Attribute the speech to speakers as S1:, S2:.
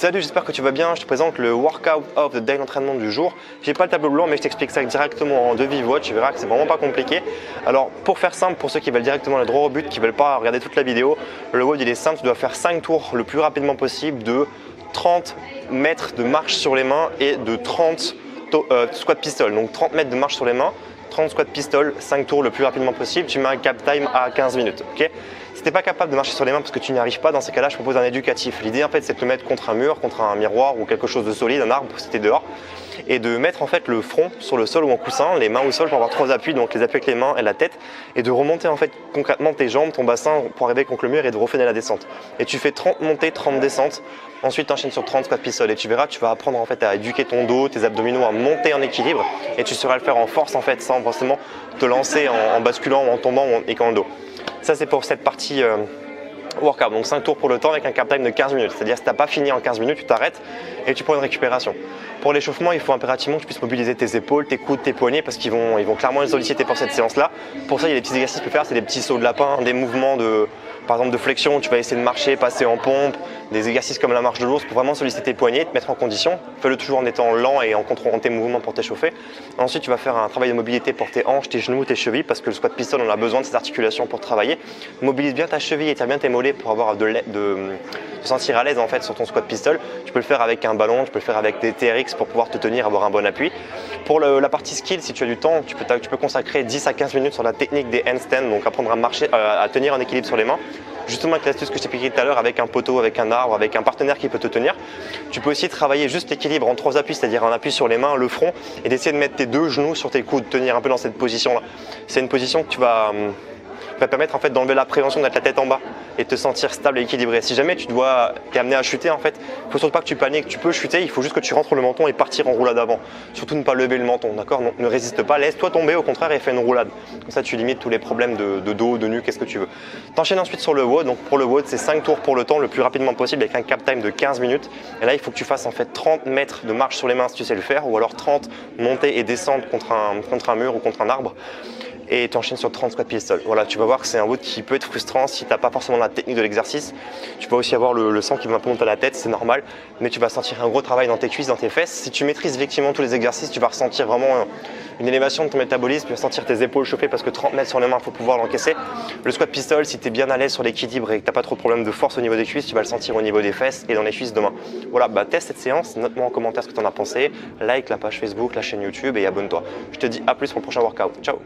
S1: Salut, j'espère que tu vas bien. Je te présente le Workout of the Day, l'entraînement du jour. J'ai pas le tableau blanc, mais je t'explique ça directement de vive voix. Tu verras que c'est vraiment pas compliqué. Alors, pour faire simple, pour ceux qui veulent directement aller droit au but, qui veulent pas regarder toute la vidéo, le WOD il est simple. Tu dois faire 5 tours le plus rapidement possible de 30 mètres de marche sur les mains et de 30 squat pistol. Donc 30 mètres de marche sur les mains, 30 squat pistol, 5 tours le plus rapidement possible. Tu mets un cap time à 15 minutes. Okay, si tu n'es pas capable de marcher sur les mains parce que tu n'y arrives pas, dans ces cas-là, je propose un éducatif. L'idée en fait, c'est de te mettre contre un mur, contre un miroir ou quelque chose de solide, un arbre si tu es dehors, et de mettre en fait le front sur le sol ou en coussin, les mains au sol pour avoir 3 appuis, donc les appuis avec les mains et la tête, et de remonter en fait concrètement tes jambes, ton bassin pour arriver contre le mur et de refiner la descente. Et tu fais 30 montées, 30 descentes. Ensuite, tu enchaînes sur 30 squat pistol et tu verras, tu vas apprendre en fait à éduquer ton dos, tes abdominaux à monter en équilibre et tu sauras le faire en force en fait sans forcément te lancer en basculant ou en tombant ou en équant le dos. Ça, c'est pour cette partie workout. Donc 5 tours pour le temps avec un cap time de 15 minutes. C'est-à-dire si tu n'as pas fini en 15 minutes, tu t'arrêtes et tu prends une récupération. Pour l'échauffement, il faut impérativement que tu puisses mobiliser tes épaules, tes coudes, tes poignets parce qu'ils vont clairement les solliciter pour cette séance-là. Pour ça, il y a des petits exercices que tu peux faire, c'est des petits sauts de lapin, des mouvements par exemple de flexion, tu vas essayer de marcher, passer en pompe, des exercices comme la marche de l'ours pour vraiment solliciter tes poignets, te mettre en condition. Fais-le toujours en étant lent et en contrôlant tes mouvements pour t'échauffer. Ensuite, tu vas faire un travail de mobilité pour tes hanches, tes genoux, tes chevilles parce que le squat pistol, on a besoin de ces articulations pour travailler. Mobilise bien ta cheville et tire bien tes mollets pour avoir te sentir à l'aise en fait sur ton squat pistol. Tu peux le faire avec un ballon, tu peux le faire avec des TRX pour pouvoir te tenir, avoir un bon appui. Pour la partie skill, si tu as du temps, tu peux consacrer 10 à 15 minutes sur la technique des handstands, donc apprendre à marcher, à tenir en équilibre sur les mains. Justement avec l'astuce que je t'ai expliqué tout à l'heure, avec un poteau, avec un arbre, avec un partenaire qui peut te tenir. Tu peux aussi travailler juste l'équilibre en 3 appuis, c'est-à-dire un appui sur les mains, le front, et d'essayer de mettre tes 2 genoux sur tes coudes, tenir un peu dans cette position-là. C'est une position que tu vas permettre en fait d'enlever la prévention d'être la tête en bas et de te sentir stable et équilibré. Si jamais tu t'es amené à chuter en fait, il ne faut surtout pas que tu paniques, tu peux chuter, il faut juste que tu rentres le menton et partir en roulade avant. Surtout ne pas lever le menton, d'accord? Ne résiste pas, laisse-toi tomber au contraire et fais une roulade. Comme ça tu limites tous les problèmes de dos, de nuque, qu'est-ce que tu veux. T'enchaînes ensuite sur le WOD, donc pour le WOD c'est 5 tours pour le temps le plus rapidement possible avec un cap time de 15 minutes. Et là il faut que tu fasses en fait 30 mètres de marche sur les mains si tu sais le faire, ou alors 30 montées et descentes contre un mur ou contre un arbre. Et tu enchaînes sur 30 squat pistol. Voilà, tu vas voir que c'est un WOD qui peut être frustrant si tu n'as pas forcément la technique de l'exercice. Tu peux aussi avoir le sang qui va un peu monter à la tête, c'est normal, mais tu vas sentir un gros travail dans tes cuisses, dans tes fesses. Si tu maîtrises effectivement tous les exercices, tu vas ressentir vraiment une élévation de ton métabolisme, tu vas sentir tes épaules chauffer parce que 30 mètres sur les mains, il faut pouvoir l'encaisser. Le squat pistol, si tu es bien à l'aise sur l'équilibre et que tu n'as pas trop de problème de force au niveau des cuisses, tu vas le sentir au niveau des fesses et dans les cuisses demain. Voilà, teste cette séance, note-moi en commentaire ce que tu en as pensé, like la page Facebook, la chaîne YouTube et abonne-toi. Je te dis à plus pour le prochain workout. Ciao!